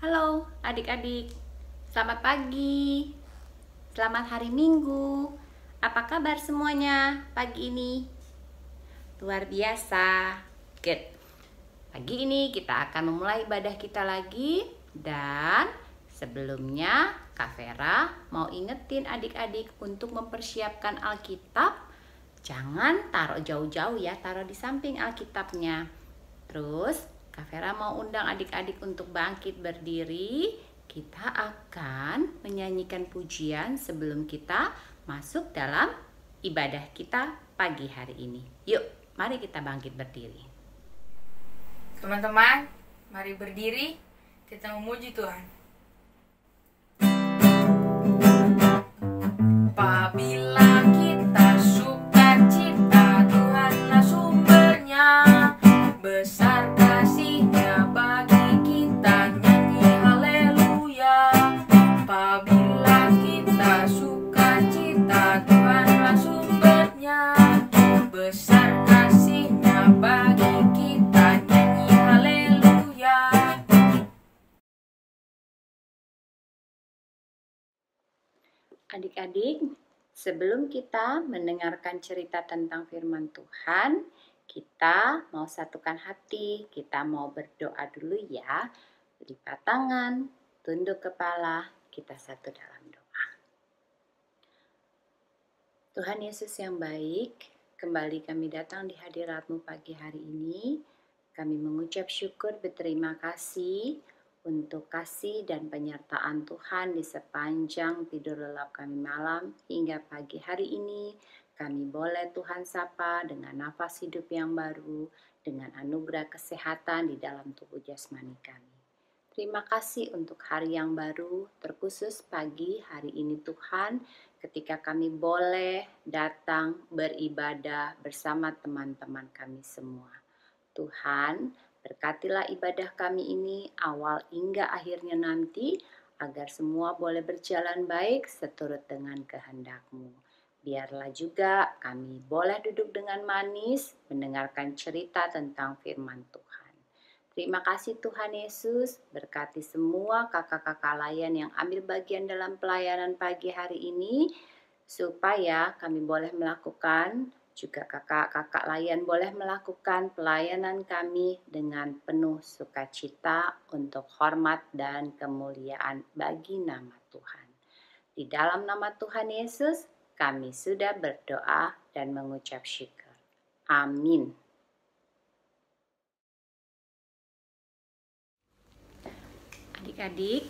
Halo adik-adik, selamat pagi, selamat hari Minggu. Apa kabar semuanya pagi ini? Luar biasa, good. Pagi ini kita akan memulai ibadah kita lagi. Dan sebelumnya Kak Vera mau ingetin adik-adik untuk mempersiapkan Alkitab. Jangan taruh jauh-jauh ya, taruh di samping Alkitabnya. Terus Kak Vera mau undang adik-adik untuk bangkit berdiri. Kita akan menyanyikan pujian sebelum kita masuk dalam ibadah kita pagi hari ini. Yuk, mari kita bangkit berdiri. Teman-teman, mari berdiri, kita memuji Tuhan. Apabila kita sukacita, Tuhanlah sumbernya. Besar kasih-Nya bagi kita, nyanyi haleluya. Apabila kita sukacita, Tuhanlah sumbernya. Besar kasih-Nya bagi kita, nyanyi haleluya. Adik-adik, sebelum kita mendengarkan cerita tentang firman Tuhan, kita mau satukan hati, kita mau berdoa dulu ya. Lipat tangan, tunduk kepala, kita satu dalam doa. Tuhan Yesus yang baik, kembali kami datang di hadirat-Mu pagi hari ini. Kami mengucap syukur berterima kasih untuk kasih dan penyertaan Tuhan di sepanjang tidur lelap kami malam hingga pagi hari ini. Kami boleh Tuhan sapa dengan nafas hidup yang baru, dengan anugerah kesehatan di dalam tubuh jasmani kami. Terima kasih untuk hari yang baru, terkhusus pagi hari ini Tuhan, ketika kami boleh datang beribadah bersama teman-teman kami semua. Tuhan, berkatilah ibadah kami ini awal hingga akhirnya nanti, agar semua boleh berjalan baik seturut dengan kehendak-Mu. Biarlah juga kami boleh duduk dengan manis, mendengarkan cerita tentang firman Tuhan. Terima kasih Tuhan Yesus, berkati semua kakak-kakak layan yang ambil bagian dalam pelayanan pagi hari ini, supaya kami boleh melakukan, juga kakak-kakak layan boleh melakukan pelayanan kami dengan penuh sukacita untuk hormat dan kemuliaan bagi nama Tuhan. Di dalam nama Tuhan Yesus, kami sudah berdoa dan mengucap syukur. Amin. Adik-adik,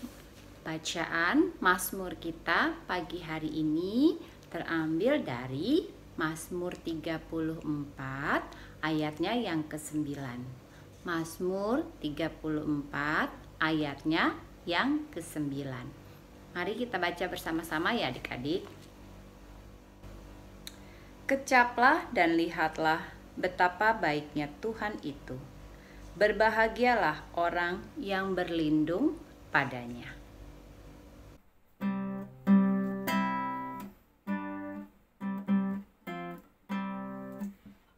bacaan Mazmur kita pagi hari ini terambil dari Mazmur 34 ayatnya yang ke-9. Mazmur 34 ayatnya yang ke-9. Mari kita baca bersama-sama ya adik-adik. Kecaplah dan lihatlah betapa baiknya Tuhan itu. Berbahagialah orang yang berlindung padanya.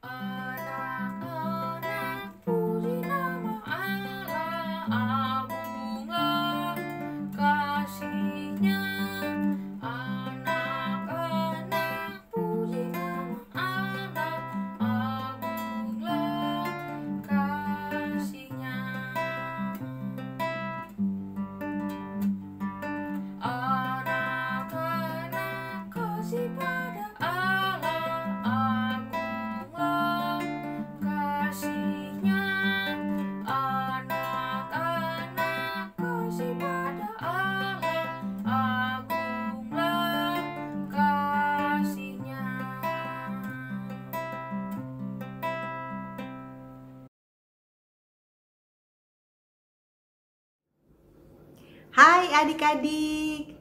Anak-anak puji nama Allah, agunglah kasih-Nya. Anak-anak puji nama Allah, agunglah kasih-Nya. Anak-anak kasih pada Allah, agunglah kasih-Nya. Anak-anak kasih pada Allah, agunglah kasih-Nya. Hai adik-adik.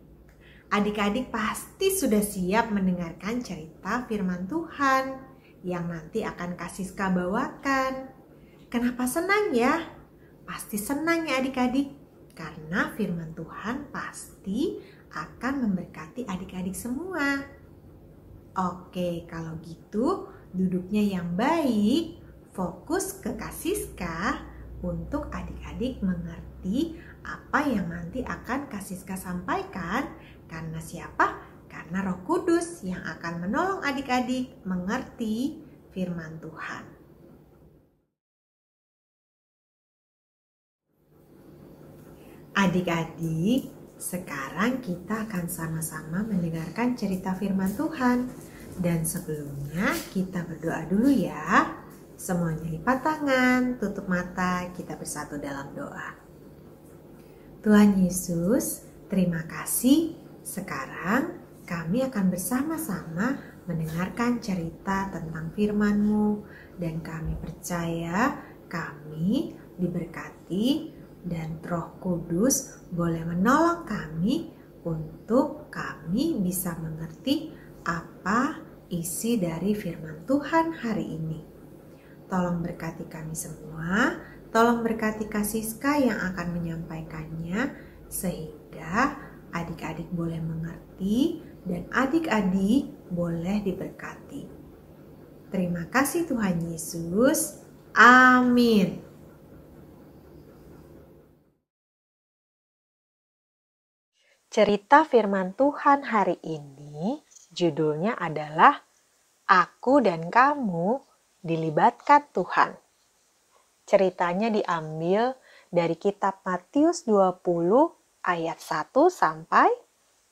Adik-adik pasti sudah siap mendengarkan cerita firman Tuhan yang nanti akan Kak Siska bawakan. Kenapa senang ya? Pasti senang ya adik-adik, karena firman Tuhan pasti akan memberkati adik-adik semua. Oke, kalau gitu duduknya yang baik, fokus ke Kak Siska untuk adik-adik mengerti apa yang nanti akan Kak Siska sampaikan. Karena siapa? Karena Roh Kudus yang akan menolong adik-adik mengerti firman Tuhan. Adik-adik, sekarang kita akan sama-sama mendengarkan cerita firman Tuhan. Dan sebelumnya kita berdoa dulu ya. Semuanya lipat tangan, tutup mata, kita bersatu dalam doa. Tuhan Yesus, terima kasih. Sekarang kami akan bersama-sama mendengarkan cerita tentang firman-Mu. Dan kami percaya kami diberkati dan Roh Kudus boleh menolong kami untuk kami bisa mengerti apa isi dari firman Tuhan hari ini. Tolong berkati kami semua, tolong berkati Kak Siska yang akan menyampaikannya sehingga adik-adik boleh mengerti dan adik-adik boleh diberkati. Terima kasih Tuhan Yesus. Amin. Cerita firman Tuhan hari ini judulnya adalah Aku dan Kamu Dilibatkan Tuhan. Ceritanya diambil dari kitab Matius 20 ayat 1 sampai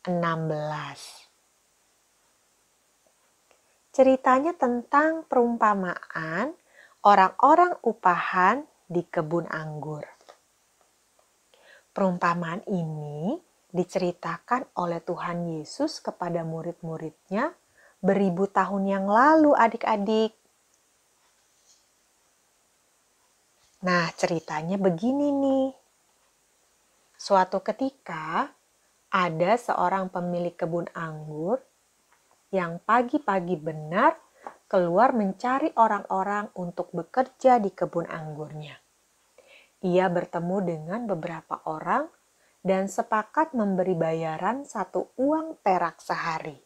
16. Ceritanya tentang perumpamaan orang-orang upahan di kebun anggur. Perumpamaan ini diceritakan oleh Tuhan Yesus kepada murid-muridnya beribu tahun yang lalu adik-adik. Nah, ceritanya begini nih. Suatu ketika ada seorang pemilik kebun anggur yang pagi-pagi benar keluar mencari orang-orang untuk bekerja di kebun anggurnya. Ia bertemu dengan beberapa orang dan sepakat memberi bayaran 1 uang perak sehari.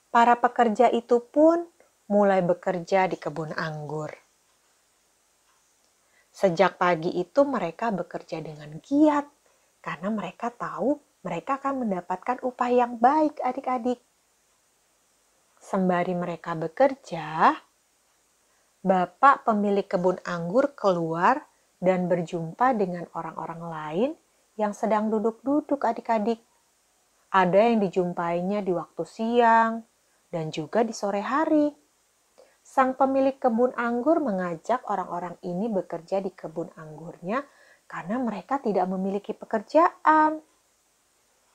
Para pekerja itu pun mulai bekerja di kebun anggur. Sejak pagi itu mereka bekerja dengan giat karena mereka tahu mereka akan mendapatkan upah yang baik adik-adik. Sembari mereka bekerja, bapak pemilik kebun anggur keluar dan berjumpa dengan orang-orang lain yang sedang duduk-duduk adik-adik. Ada yang dijumpainya di waktu siang dan juga di sore hari. Sang pemilik kebun anggur mengajak orang-orang ini bekerja di kebun anggurnya karena mereka tidak memiliki pekerjaan.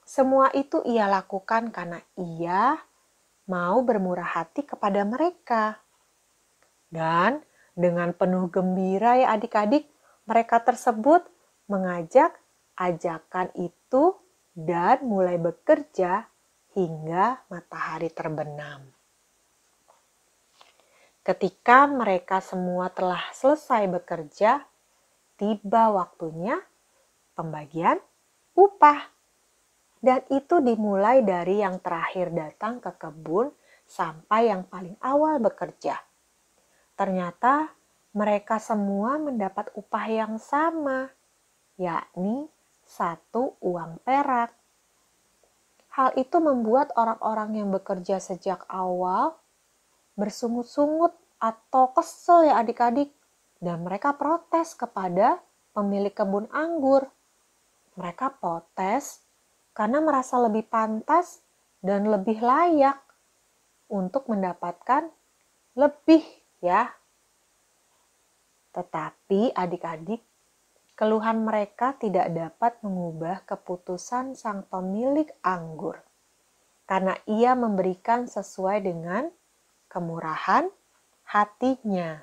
Semua itu ia lakukan karena ia mau bermurah hati kepada mereka. Dan dengan penuh gembira ya adik-adik, mereka tersebut mengajak ajakan itu dan mulai bekerja hingga matahari terbenam. Ketika mereka semua telah selesai bekerja, tiba waktunya pembagian upah. Dan itu dimulai dari yang terakhir datang ke kebun sampai yang paling awal bekerja. Ternyata mereka semua mendapat upah yang sama, yakni 1 uang perak. Hal itu membuat orang-orang yang bekerja sejak awal bersungut-sungut atau kesel ya adik-adik. Dan mereka protes kepada pemilik kebun anggur. Mereka protes karena merasa lebih pantas dan lebih layak untuk mendapatkan lebih ya. Tetapi adik-adik, keluhan mereka tidak dapat mengubah keputusan sang pemilik anggur. Karena ia memberikan sesuai dengan kemurahan hatinya.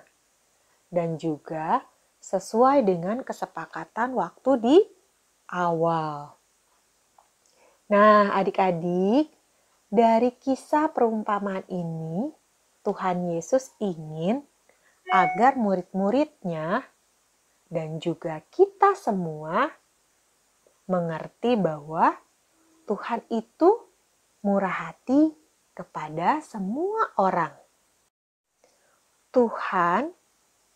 Dan juga sesuai dengan kesepakatan waktu di awal. Nah adik-adik, dari kisah perumpamaan ini, Tuhan Yesus ingin agar murid-muridnya dan juga kita semua mengerti bahwa Tuhan itu murah hati kepada semua orang. Tuhan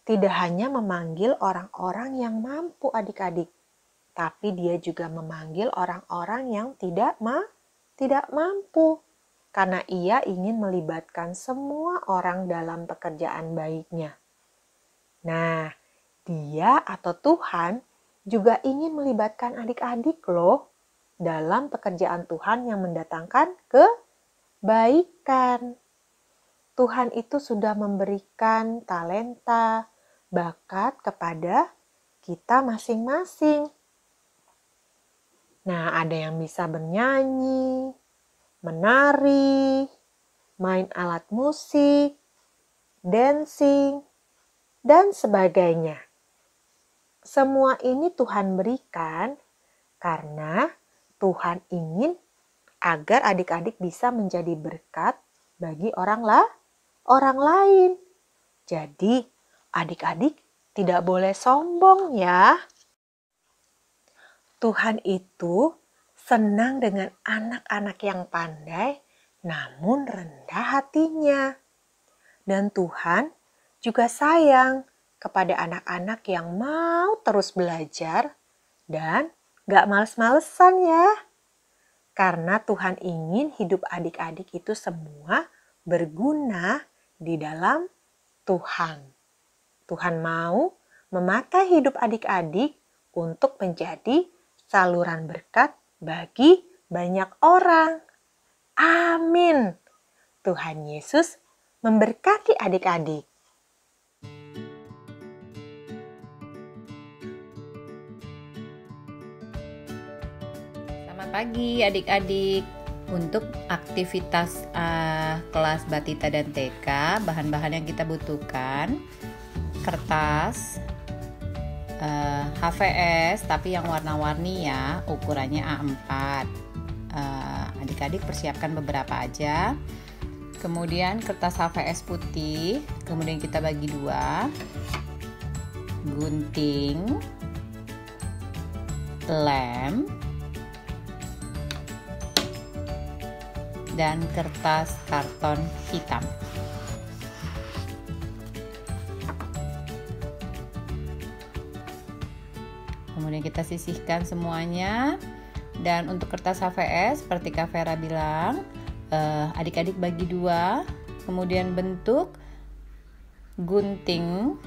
tidak hanya memanggil orang-orang yang mampu adik-adik, tapi Dia juga memanggil orang-orang yang tidak mampu, karena Ia ingin melibatkan semua orang dalam pekerjaan baik-Nya. Nah, Dia atau Tuhan juga ingin melibatkan adik-adik loh dalam pekerjaan Tuhan yang mendatangkan kebaikan. Tuhan itu sudah memberikan talenta, bakat kepada kita masing-masing. Nah, ada yang bisa bernyanyi, menari, main alat musik, dancing, dan sebagainya. Semua ini Tuhan berikan karena Tuhan ingin agar adik-adik bisa menjadi berkat bagi orang lain. Jadi, adik-adik tidak boleh sombong ya. Tuhan itu senang dengan anak-anak yang pandai namun rendah hatinya. Dan Tuhan juga sayang kepada anak-anak yang mau terus belajar dan gak males-malesan ya. Karena Tuhan ingin hidup adik-adik itu semua berguna di dalam Tuhan. Tuhan mau memakai hidup adik-adik untuk menjadi saluran berkat bagi banyak orang. Amin. Tuhan Yesus memberkati adik-adik. Selamat pagi adik-adik. Untuk aktivitas kelas Batita dan TK, bahan-bahan yang kita butuhkan: kertas, HVS tapi yang warna-warni ya, ukurannya A4. Adik-adik persiapkan beberapa aja. Kemudian kertas HVS putih, kemudian kita bagi 2. Gunting, lem, dan kertas karton hitam. Kemudian kita sisihkan semuanya. Dan untuk kertas HVS, seperti Kak Vera bilang, adik-adik bagi 2. Kemudian bentuk gunting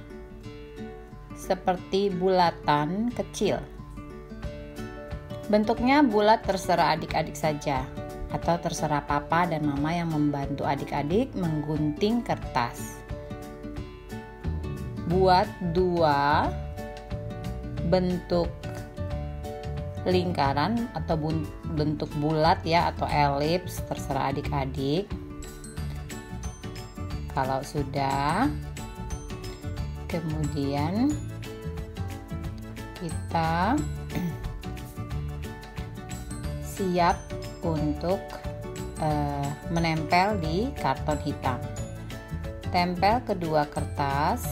seperti bulatan kecil. Bentuknya bulat terserah adik-adik saja, atau terserah papa dan mama yang membantu adik-adik menggunting kertas. Buat 2 bentuk lingkaran atau bentuk bulat ya, atau elips, terserah adik-adik. Kalau sudah, kemudian kita siap untuk menempel di karton hitam. Tempel kedua kertas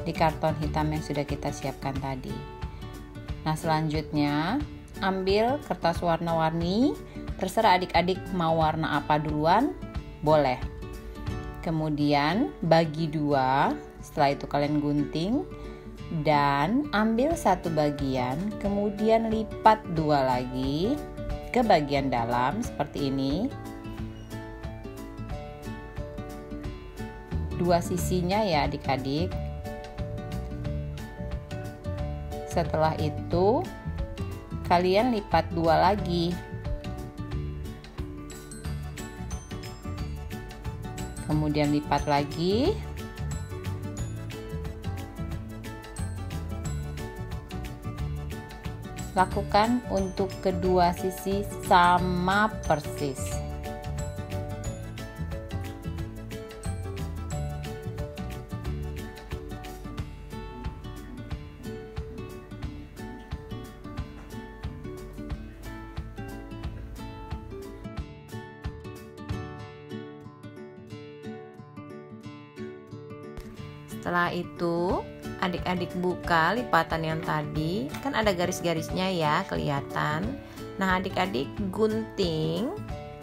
di karton hitam yang sudah kita siapkan tadi. Nah, selanjutnya ambil kertas warna-warni, terserah adik-adik mau warna apa duluan, boleh. Kemudian bagi 2, setelah itu kalian gunting dan ambil satu bagian, kemudian lipat 2 lagi ke bagian dalam seperti ini. 2 sisinya ya adik-adik. Setelah itu kalian lipat 2 lagi. Kemudian lipat lagi. Lakukan untuk kedua sisi sama persis. Setelah itu, adik-adik buka lipatan yang tadi, kan ada garis-garisnya ya, kelihatan. Nah, adik-adik gunting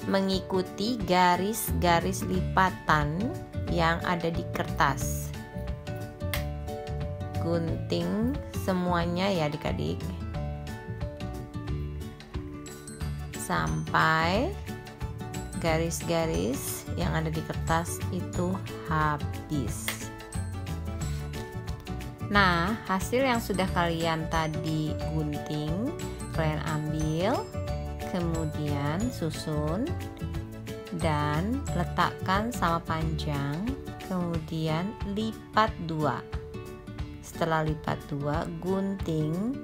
mengikuti garis-garis lipatan yang ada di kertas. Gunting semuanya ya adik-adik. sampai garis-garis yang ada di kertas itu habis. Nah, hasil yang sudah kalian tadi gunting, kalian ambil, kemudian susun dan letakkan sama panjang, kemudian lipat 2. Setelah lipat 2, gunting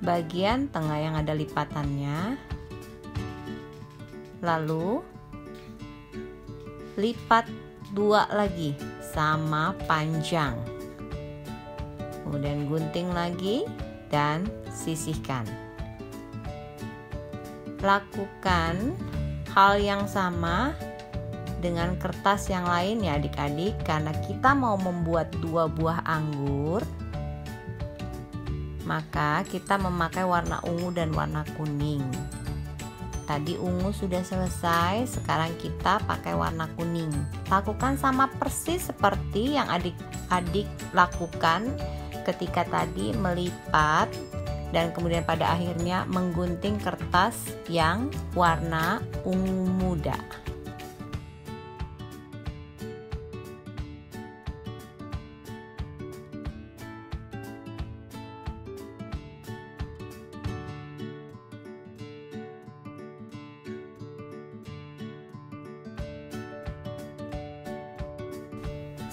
bagian tengah yang ada lipatannya, lalu lipat 2 lagi sama panjang, kemudian gunting lagi dan sisihkan. Lakukan hal yang sama dengan kertas yang lain ya adik-adik, karena kita mau membuat 2 buah anggur, maka kita memakai warna ungu dan warna kuning. Tadi ungu sudah selesai, sekarang kita pakai warna kuning. Lakukan sama persis seperti yang adik-adik lakukan ketika tadi melipat dan kemudian pada akhirnya menggunting kertas yang warna ungu muda.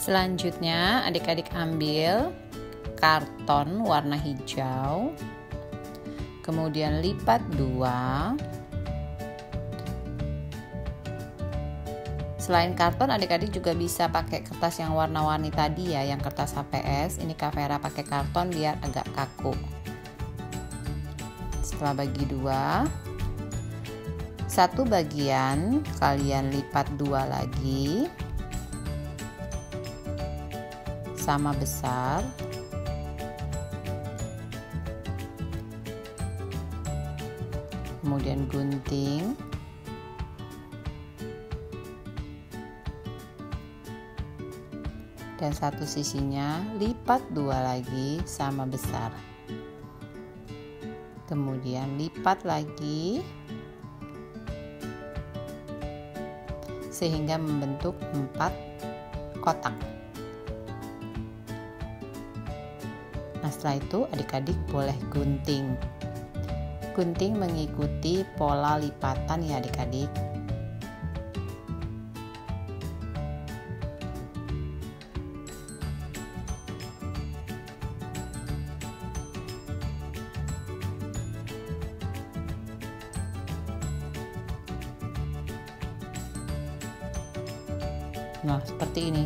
Selanjutnya adik-adik ambil karton warna hijau, kemudian lipat 2. Selain karton, adik-adik juga bisa pakai kertas yang warna-warni tadi ya, yang kertas HPS. Ini Kak Vera pakai karton biar agak kaku. Setelah bagi 2, satu bagian kalian lipat 2 lagi sama besar, kemudian gunting, dan satu sisinya lipat 2 lagi sama besar, kemudian lipat lagi sehingga membentuk 4 kotak. Nah, setelah itu adik-adik boleh gunting. Gunting mengikuti pola lipatan ya adik-adik. Nah, seperti ini.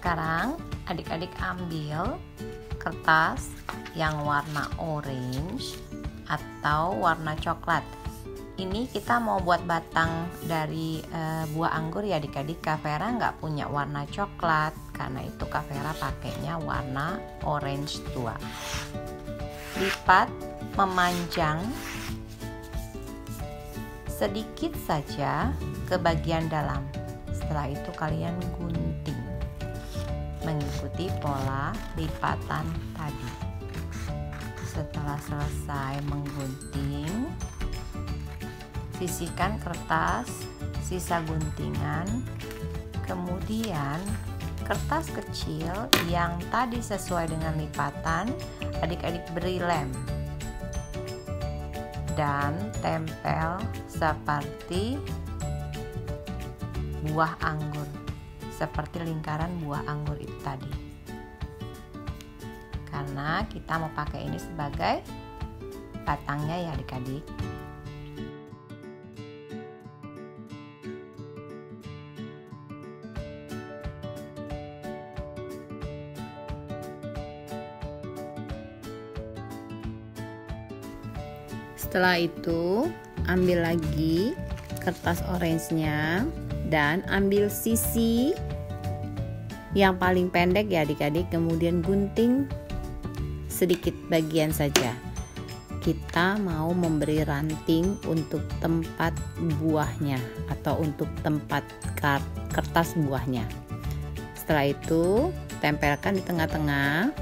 Sekarang adik-adik ambil kertas yang warna orange atau warna coklat. Ini kita mau buat batang dari buah anggur ya adik-adik. Kak Vera nggak punya warna coklat, karena itu Kak Vera pakainya warna orange tua. Lipat memanjang sedikit saja ke bagian dalam. Setelah itu kalian gunting mengikuti pola lipatan tadi. Setelah selesai menggunting, sisihkan kertas sisa guntingan, kemudian kertas kecil yang tadi sesuai dengan lipatan adik-adik beri lem dan tempel seperti buah anggur, seperti lingkaran buah anggur itu tadi, karena kita mau pakai ini sebagai batangnya ya adik-adik. Setelah itu ambil lagi kertas orange-nya dan ambil sisi yang paling pendek ya adik-adik, kemudian gunting sedikit bagian saja. Kita mau memberi ranting untuk tempat buahnya atau untuk tempat kertas buahnya. Setelah itu tempelkan di tengah-tengah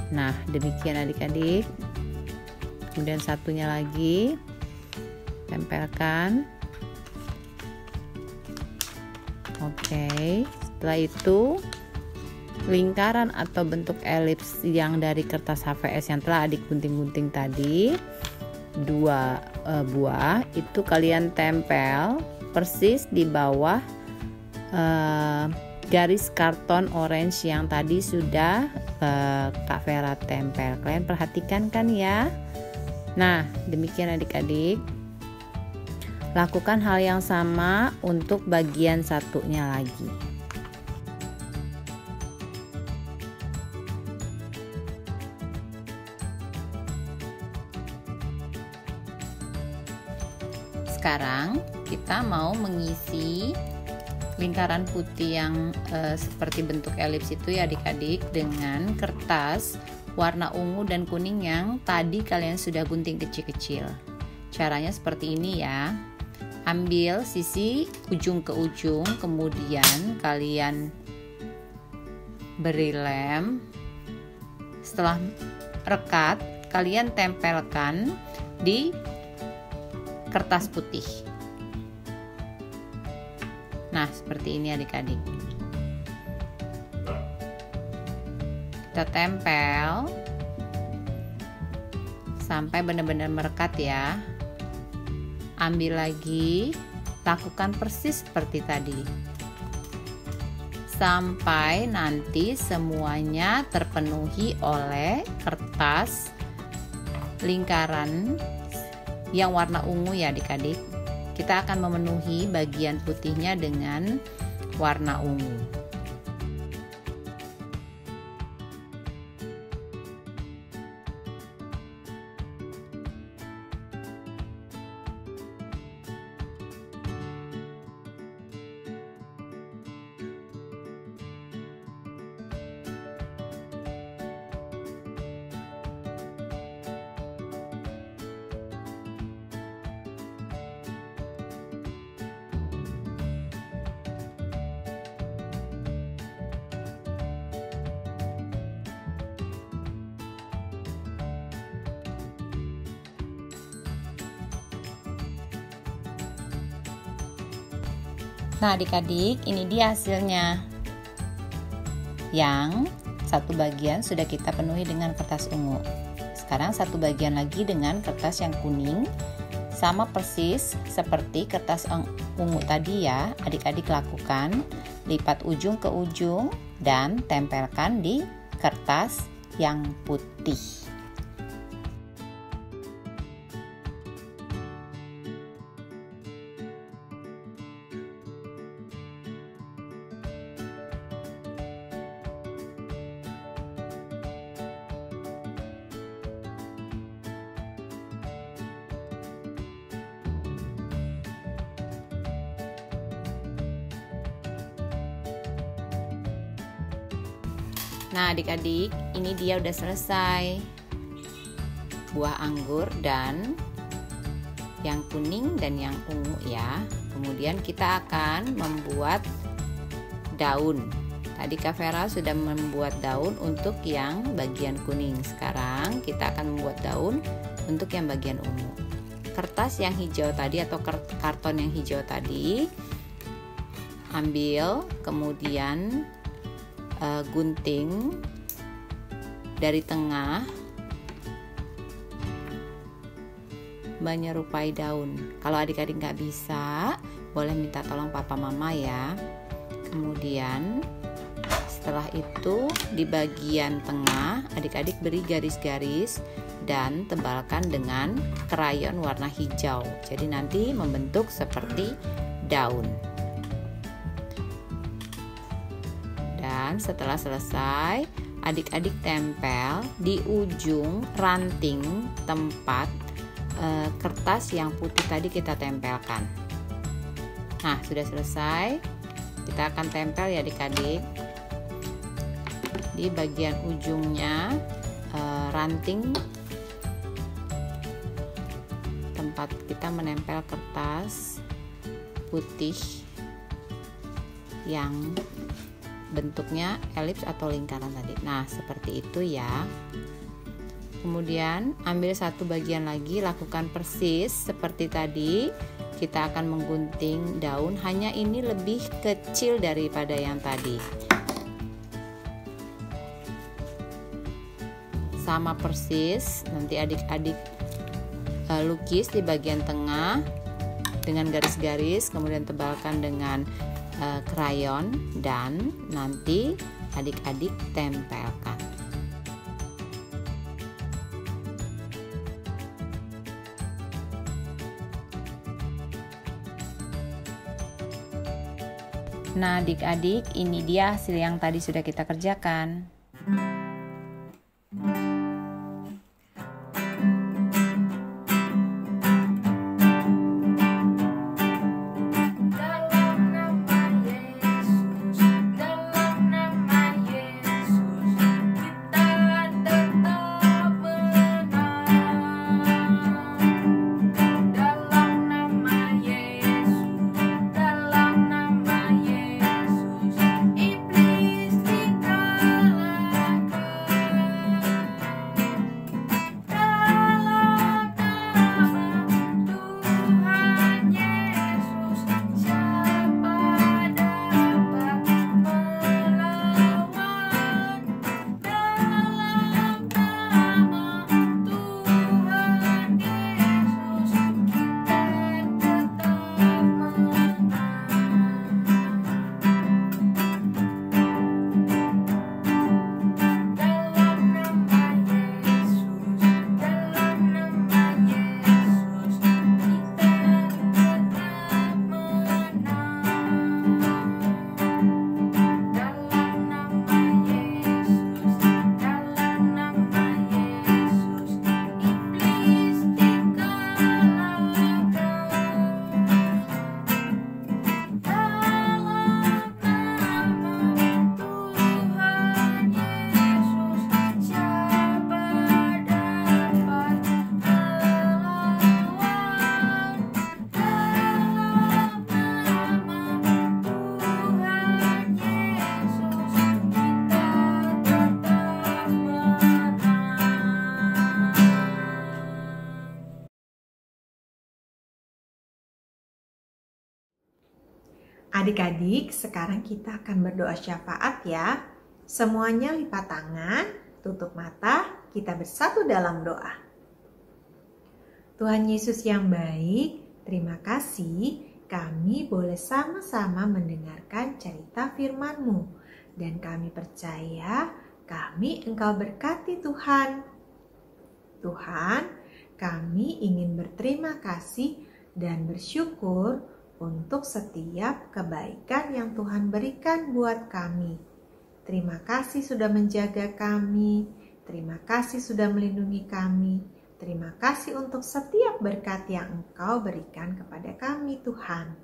Nah, demikian adik-adik. Kemudian satunya lagi, tempelkan. Oke, setelah itu lingkaran atau bentuk elips yang dari kertas HVS yang telah adik gunting-gunting tadi, 2 buah, itu kalian tempel persis di bawah garis karton orange yang tadi sudah Kak Vera tempel. Kalian perhatikan kan ya? Nah, demikian adik-adik. Lakukan hal yang sama untuk bagian satunya lagi. Sekarang kita mau mengisi lingkaran putih yang seperti bentuk elips itu ya adik-adik dengan kertas warna ungu dan kuning yang tadi kalian sudah gunting kecil-kecil. Caranya seperti ini ya. Ambil sisi ujung ke ujung, kemudian kalian beri lem. Setelah rekat, kalian tempelkan di kertas putih. Nah, seperti ini adik-adik. Kita tempel sampai benar-benar merekat ya. Ambil lagi, lakukan persis seperti tadi. Sampai nanti semuanya terpenuhi oleh kertas lingkaran yang warna ungu ya adik-adik. Kita akan memenuhi bagian putihnya dengan warna ungu. Nah adik-adik, ini dia hasilnya. Yang satu bagian sudah kita penuhi dengan kertas ungu. Sekarang satu bagian lagi dengan kertas yang kuning. Sama persis seperti kertas ungu tadi ya. Adik-adik lakukan, lipat ujung ke ujung dan tempelkan di kertas yang putih. Nah adik-adik, ini dia udah selesai. Buah anggur dan yang kuning dan yang ungu ya. Kemudian kita akan membuat daun. Tadi Kak Vera sudah membuat daun untuk yang bagian kuning. Sekarang kita akan membuat daun untuk yang bagian ungu. Kertas yang hijau tadi atau karton yang hijau tadi, ambil kemudian gunting dari tengah menyerupai daun. Kalau adik-adik nggak bisa, boleh minta tolong papa mama ya. Kemudian setelah itu di bagian tengah adik-adik beri garis-garis dan tebalkan dengan krayon warna hijau. Jadi nanti membentuk seperti daun. Dan setelah selesai, adik-adik tempel di ujung ranting tempat kertas yang putih tadi kita tempelkan. Nah, sudah selesai. Kita akan tempel ya adik-adik di bagian ujungnya ranting tempat kita menempel kertas putih yang bentuknya elips atau lingkaran tadi. Nah, seperti itu ya. Kemudian ambil satu bagian lagi, lakukan persis seperti tadi. Kita akan menggunting daun, hanya ini lebih kecil daripada yang tadi. Sama persis, nanti adik-adik lukis di bagian tengah dengan garis-garis, kemudian tebalkan dengan krayon dan nanti adik-adik tempelkan. Nah, adik-adik, ini dia hasil yang tadi sudah kita kerjakan. Adik-adik, sekarang kita akan berdoa syafaat ya. Semuanya lipat tangan, tutup mata, kita bersatu dalam doa. Tuhan Yesus yang baik, terima kasih kami boleh sama-sama mendengarkan cerita firman-Mu. Dan kami percaya Engkau berkati Tuhan. Tuhan, kami ingin berterima kasih dan bersyukur untuk setiap kebaikan yang Tuhan berikan buat kami. Terima kasih sudah menjaga kami, terima kasih sudah melindungi kami, terima kasih untuk setiap berkat yang Engkau berikan kepada kami Tuhan.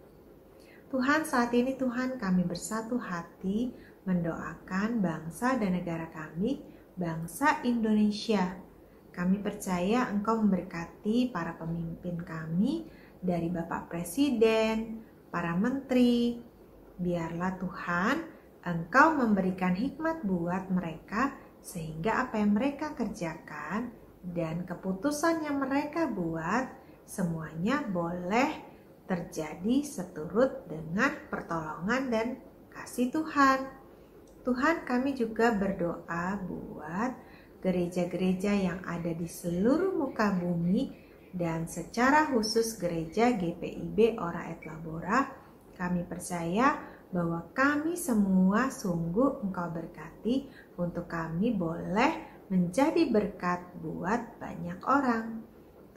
Tuhan, saat ini Tuhan kami bersatu hati mendoakan bangsa dan negara kami, bangsa Indonesia. Kami percaya Engkau memberkati para pemimpin kami, dari Bapak Presiden, para menteri. Biarlah Tuhan, Engkau memberikan hikmat buat mereka sehingga apa yang mereka kerjakan dan keputusan yang mereka buat semuanya boleh terjadi seturut dengan pertolongan dan kasih Tuhan. Tuhan, kami juga berdoa buat gereja-gereja yang ada di seluruh muka bumi dan secara khusus gereja GPIB Ora et Labora. Kami percaya bahwa kami semua sungguh Engkau berkati untuk kami boleh menjadi berkat buat banyak orang.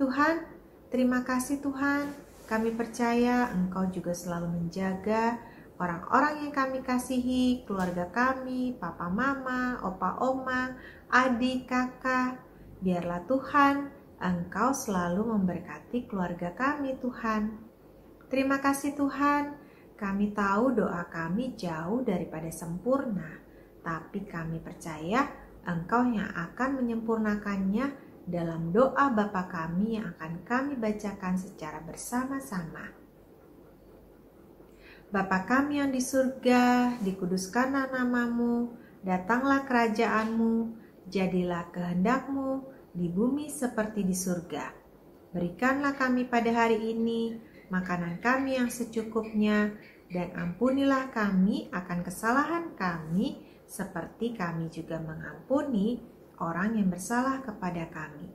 Tuhan, terima kasih Tuhan. Kami percaya Engkau juga selalu menjaga orang-orang yang kami kasihi, keluarga kami, papa mama, opa oma, adik, kakak. Biarlah Tuhan, Engkau selalu memberkati keluarga kami Tuhan. Terima kasih Tuhan, kami tahu doa kami jauh daripada sempurna, tapi kami percaya Engkau yang akan menyempurnakannya dalam doa Bapa kami yang akan kami bacakan secara bersama-sama. Bapa kami yang di surga, dikuduskanlah namamu, datanglah kerajaanmu, jadilah kehendakmu di bumi seperti di surga. Berikanlah kami pada hari ini makanan kami yang secukupnya, dan ampunilah kami akan kesalahan kami, seperti kami juga mengampuni orang yang bersalah kepada kami.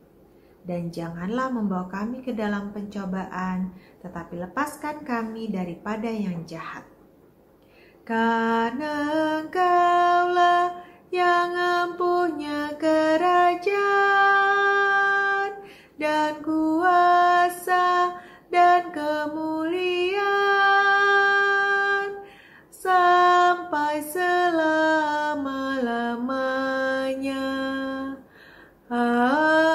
Dan janganlah membawa kami ke dalam pencobaan, tetapi lepaskan kami daripada yang jahat. Karena Engkaulah yang mempunyai kerajaan dan kuasa dan kemuliaan sampai selama-lamanya. Amin.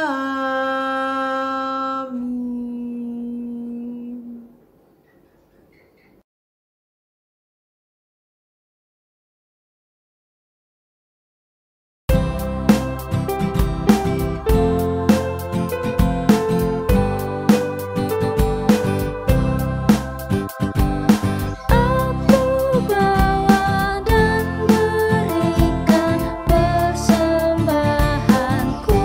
Aku bawa dan berikan persembahanku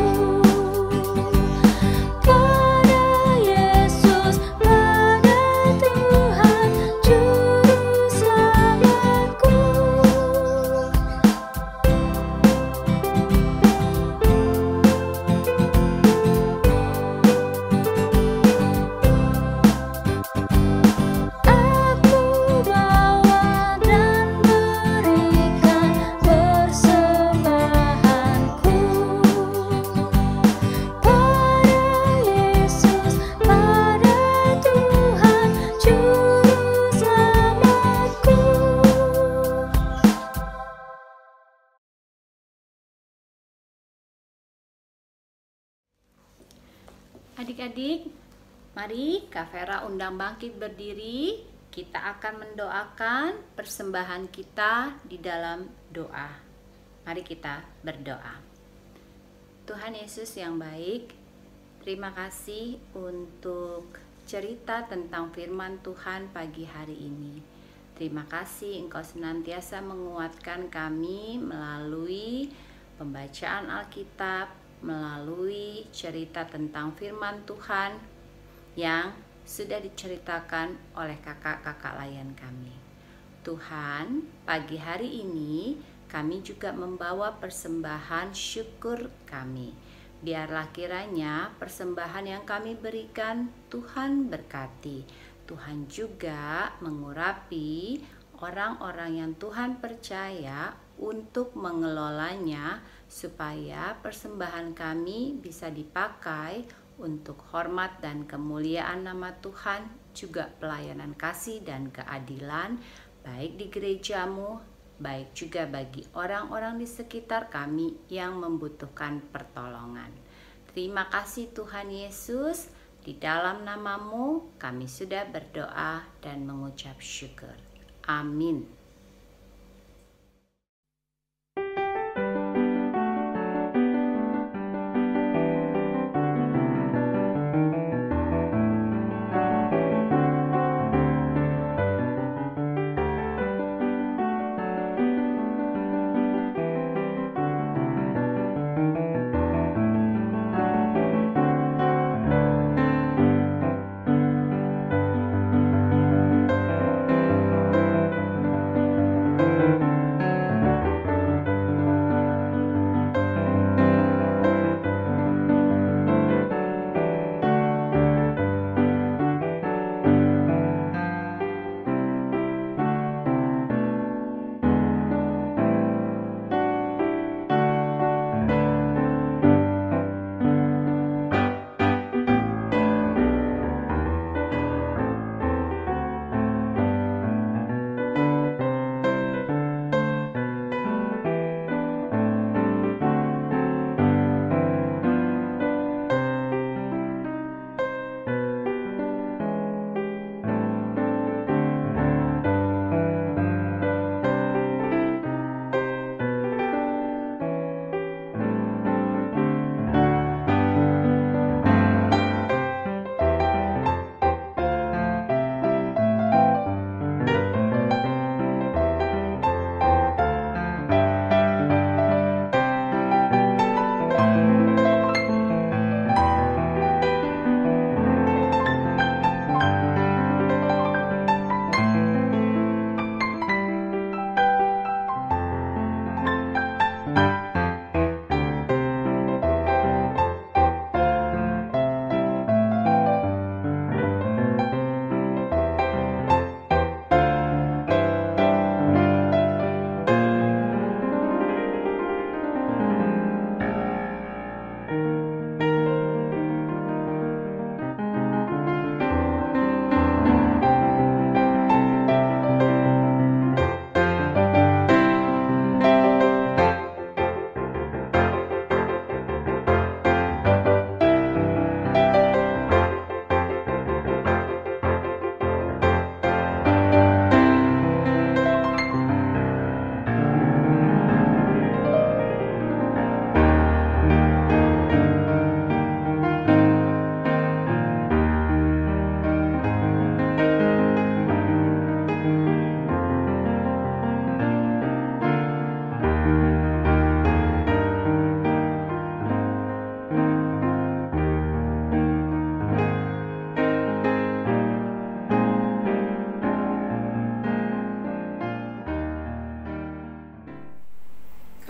pada Yesus, pada Tuhan Juru Selamatku. Aku bawa dan berikan persembahanku pada Yesus, pada Tuhan Juru Selamatku. Adik-adik, mari Kak Vera undang bangkit berdiri. Kita akan mendoakan persembahan kita di dalam doa. Mari kita berdoa. Tuhan Yesus yang baik, terima kasih untuk cerita tentang firman Tuhan pagi hari ini. Terima kasih Engkau senantiasa menguatkan kami melalui pembacaan Alkitab, melalui cerita tentang firman Tuhan yang sudah diceritakan oleh kakak-kakak layan kami. Tuhan, pagi hari ini kami juga membawa persembahan syukur kami. Biarlah kiranya persembahan yang kami berikan Tuhan berkati. Tuhan juga mengurapi orang-orang yang Tuhan percaya untuk mengelolanya, supaya persembahan kami bisa dipakai untuk hormat dan kemuliaan nama Tuhan, juga pelayanan kasih dan keadilan, baik di gerejamu, baik juga bagi orang-orang di sekitar kami yang membutuhkan pertolongan. Terima kasih Tuhan Yesus, di dalam namamu kami sudah berdoa dan mengucap syukur. Amin.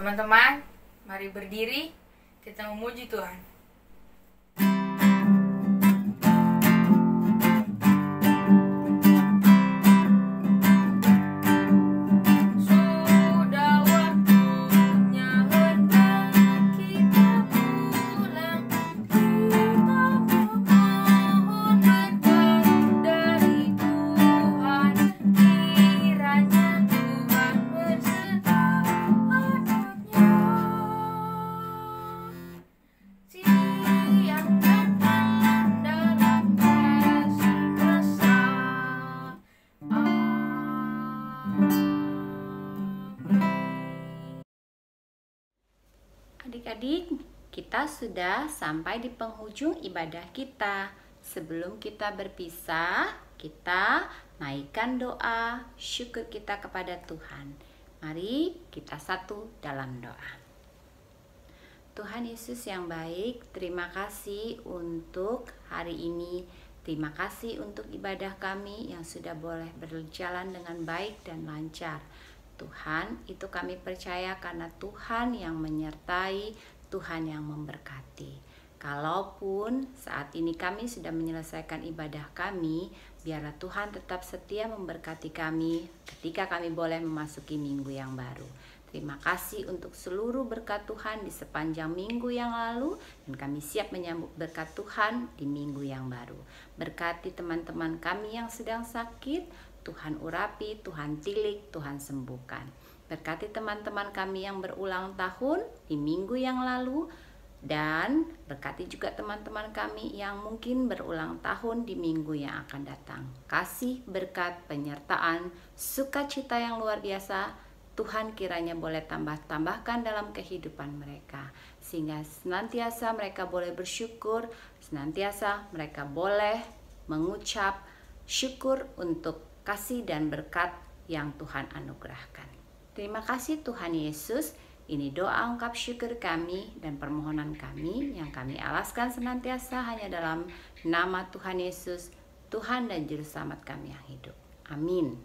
Teman-teman, mari berdiri, kita memuji Tuhan. Sudah waktunya hendak kita pulang, kita memohon berkat dari Tuhan, kiranya Tuhan berserta anaknya. Siang dan malam dalam kasih mesra. Adik-adik, kita sudah sampai di penghujung ibadah kita. Sebelum kita berpisah, kita naikkan doa syukur kita kepada Tuhan. Mari kita satu dalam doa. Tuhan Yesus yang baik, terima kasih untuk hari ini. Terima kasih untuk ibadah kami yang sudah boleh berjalan dengan baik dan lancar. Tuhan, itu kami percaya karena Tuhan yang menyertai, Tuhan yang memberkati. Kalaupun saat ini kami sudah menyelesaikan ibadah kami, biarlah Tuhan tetap setia memberkati kami ketika kami boleh memasuki minggu yang baru. Terima kasih untuk seluruh berkat Tuhan di sepanjang minggu yang lalu, dan kami siap menyambut berkat Tuhan di minggu yang baru. Berkati teman-teman kami yang sedang sakit, Tuhan urapi, Tuhan tilik, Tuhan sembuhkan. Berkati teman-teman kami yang berulang tahun di minggu yang lalu, dan berkati juga teman-teman kami yang mungkin berulang tahun di minggu yang akan datang. Kasih, berkat, penyertaan, sukacita yang luar biasa Tuhan kiranya boleh tambahkan dalam kehidupan mereka, sehingga senantiasa mereka boleh bersyukur, senantiasa mereka boleh mengucap syukur untuk kasih dan berkat yang Tuhan anugerahkan. Terima kasih Tuhan Yesus. Ini doa ungkap syukur kami dan permohonan kami yang kami alaskan senantiasa hanya dalam nama Tuhan Yesus, Tuhan dan Juru Selamat kami yang hidup. Amin.